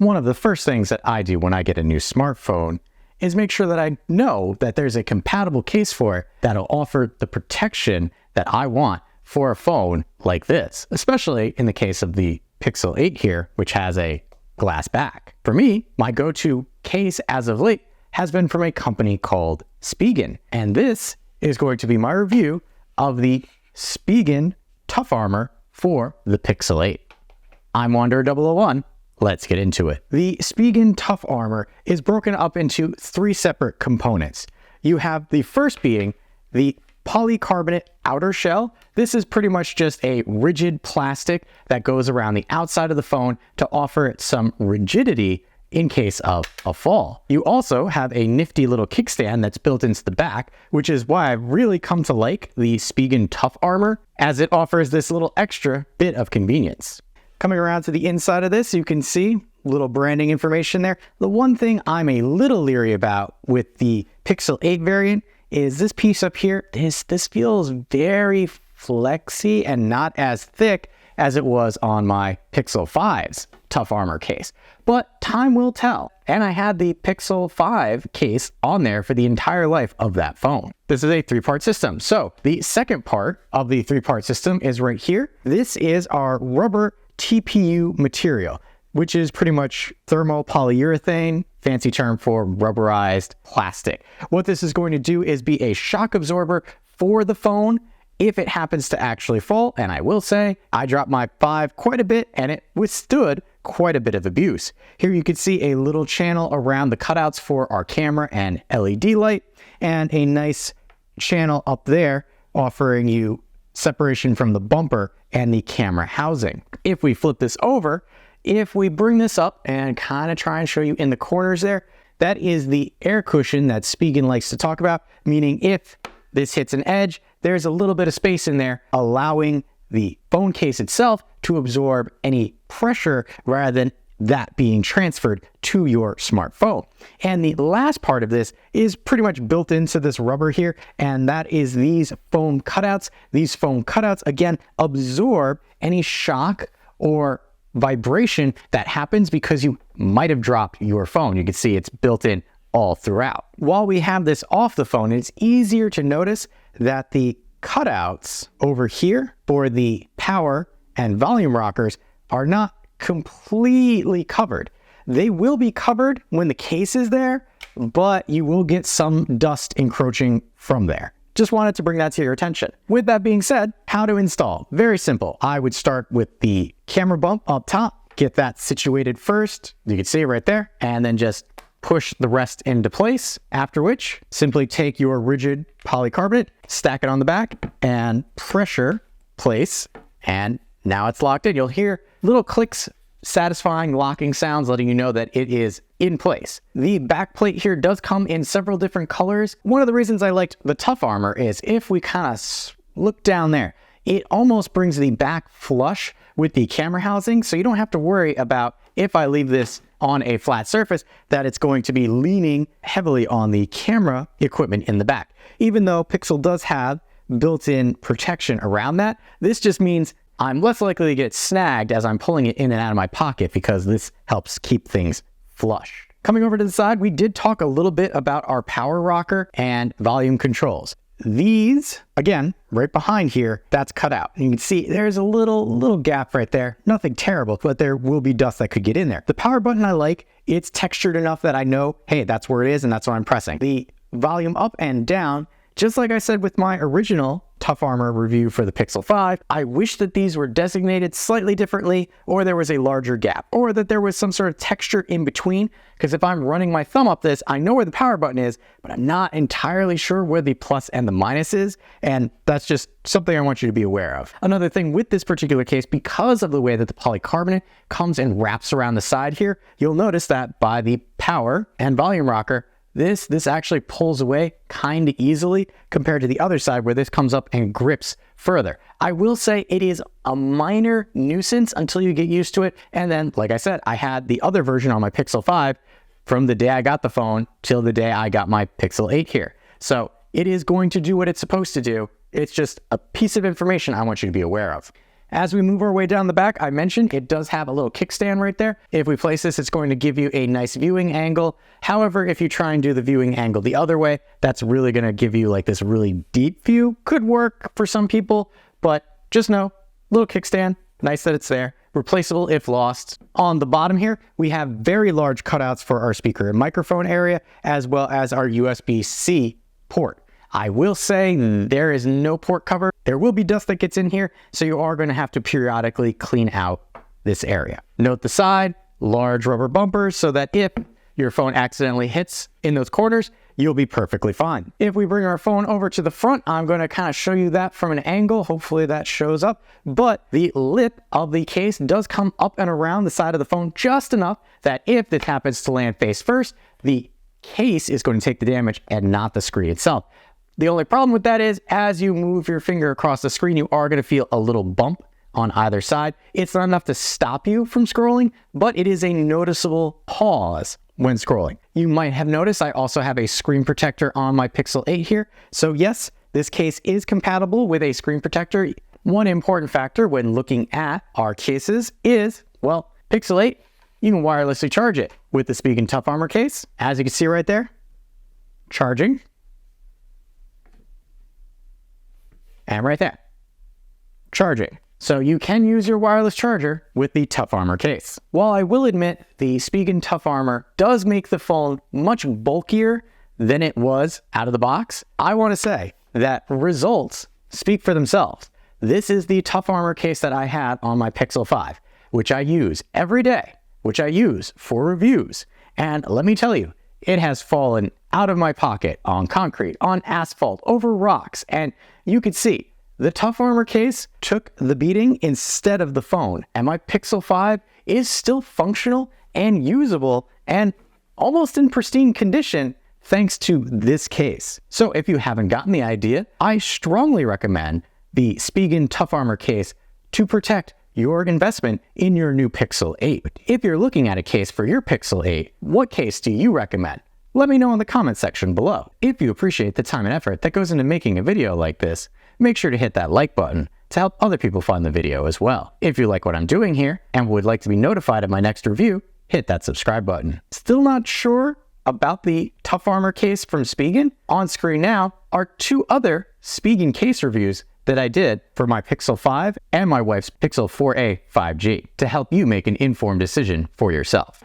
One of the first things that I do when I get a new smartphone is make sure that I know that there's a compatible case for it that'll offer the protection that I want for a phone like this, especially in the case of the Pixel 8 here, which has a glass back. For me, my go-to case as of late has been from a company called Spigen, and this is going to be my review of the Spigen Tough Armor for the Pixel 8. I'm Wanderer001. Let's get into it. The Spigen Tough Armor is broken up into 3 separate components. You have the first being the polycarbonate outer shell. This is pretty much just a rigid plastic that goes around the outside of the phone to offer it some rigidity in case of a fall. You also have a nifty little kickstand that's built into the back, which is why I've really come to like the Spigen Tough Armor, as it offers this little extra bit of convenience. Coming around to the inside of this, you can see little branding information there. The one thing I'm a little leery about with the Pixel 8 variant is this piece up here. This feels very flexy and not as thick as it was on my Pixel 5's Tough Armor case. But time will tell. And I had the Pixel 5 case on there for the entire life of that phone. This is a 3-part system. So the second part of the 3-part system is right here. This is our rubber TPU material, which is pretty much thermopolyurethane, fancy term for rubberized plastic. What this is going to do is be a shock absorber for the phone if it happens to actually fall. And I will say, I dropped my 5 quite a bit and it withstood quite a bit of abuse. Here you can see a little channel around the cutouts for our camera and LED light, and a nice channel up there offering you separation from the bumper and the camera housing. If we flip this over, if we bring this up and kind of try and show you in the corners there, that is the air cushion that Spigen likes to talk about, meaning if this hits an edge, there's a little bit of space in there, allowing the phone case itself to absorb any pressure rather than that being transferred to your smartphone. And the last part of this is pretty much built into this rubber here, and that is these foam cutouts. These foam cutouts, again, absorb any shock or vibration that happens because you might have dropped your phone. You can see it's built in all throughout. While we have this off the phone, it's easier to notice that the cutouts over here for the power and volume rockers are not completely covered. They will be covered when the case is there, but you will get some dust encroaching from there. Just wanted to bring that to your attention. With that being said, how to install? Very simple. I would start with the camera bump up top, get that situated first. You can see it right there, and then just push the rest into place, after which simply take your rigid polycarbonate, stack it on the back, and pressure place, and now it's locked in. You'll hear little clicks, satisfying locking sounds letting you know that it is in place. The back plate here does come in several different colors. One of the reasons I liked the Tough Armor is if we kind of look down there, it almost brings the back flush with the camera housing, so you don't have to worry about, if I leave this on a flat surface, that it's going to be leaning heavily on the camera equipment in the back. Even though Pixel does have built-in protection around that, this just means I'm less likely to get snagged as I'm pulling it in and out of my pocket, because this helps keep things flush. Coming over to the side, we did talk a little bit about our power rocker and volume controls. These, again, right behind here, that's cut out. And you can see there's a little gap right there. Nothing terrible, but there will be dust that could get in there. The power button I like. It's textured enough that I know, hey, that's where it is and that's what I'm pressing. The volume up and down, just like I said with my original Tough Armor review for the Pixel 5, I wish that these were designated slightly differently, or there was a larger gap, or that there was some sort of texture in between, because if I'm running my thumb up this, I know where the power button is, but I'm not entirely sure where the plus and the minus is, and that's just something I want you to be aware of. Another thing with this particular case, because of the way that the polycarbonate comes and wraps around the side here, you'll notice that by the power and volume rocker, this actually pulls away kind of easily compared to the other side where this comes up and grips further. I will say it is a minor nuisance until you get used to it. And then, like I said, I had the other version on my Pixel 5 from the day I got the phone till the day I got my Pixel 8 here. So it is going to do what it's supposed to do. It's just a piece of information I want you to be aware of. As we move our way down the back, I mentioned it does have a little kickstand right there. If we place this, it's going to give you a nice viewing angle. However, if you try and do the viewing angle the other way, that's really going to give you like this really deep view. Could work for some people, but just know, little kickstand, nice that it's there. Replaceable if lost. On the bottom here, we have very large cutouts for our speaker and microphone area, as well as our USB-C port. I will say there is no port cover. There will be dust that gets in here, so you are going to have to periodically clean out this area. Note the side, large rubber bumpers, so that if your phone accidentally hits in those corners, you'll be perfectly fine. If we bring our phone over to the front, I'm going to kind of show you that from an angle. Hopefully that shows up. But the lip of the case does come up and around the side of the phone just enough that if this happens to land face first, the case is going to take the damage and not the screen itself. The only problem with that is as you move your finger across the screen, you are going to feel a little bump on either side. It's not enough to stop you from scrolling, but it is a noticeable pause when scrolling. You might have noticed I also have a screen protector on my Pixel 8 here. So yes, this case is compatible with a screen protector. One important factor when looking at our cases is, well, Pixel 8, you can wirelessly charge it with the Spigen Tough Armor case. As you can see right there, charging. And right there, charging. So you can use your wireless charger with the Tough Armor case. While I will admit the Spigen Tough Armor does make the phone much bulkier than it was out of the box, I want to say that results speak for themselves. This is the Tough Armor case that I had on my Pixel 5, which I use every day, which I use for reviews. And let me tell you, it has fallen out of my pocket on concrete, on asphalt, over rocks, and you could see the Tough Armor case took the beating instead of the phone, and my Pixel 5 is still functional and usable and almost in pristine condition thanks to this case. So if you haven't gotten the idea, I strongly recommend the Spigen Tough Armor case to protect your investment in your new Pixel 8. If you're looking at a case for your Pixel 8, what case do you recommend? Let me know in the comment section below. If you appreciate the time and effort that goes into making a video like this, make sure to hit that like button to help other people find the video as well. If you like what I'm doing here and would like to be notified of my next review, hit that subscribe button. Still not sure about the Tough Armor case from Spigen? On screen now are two other Spigen case reviews that I did for my Pixel 5 and my wife's Pixel 4a 5G to help you make an informed decision for yourself.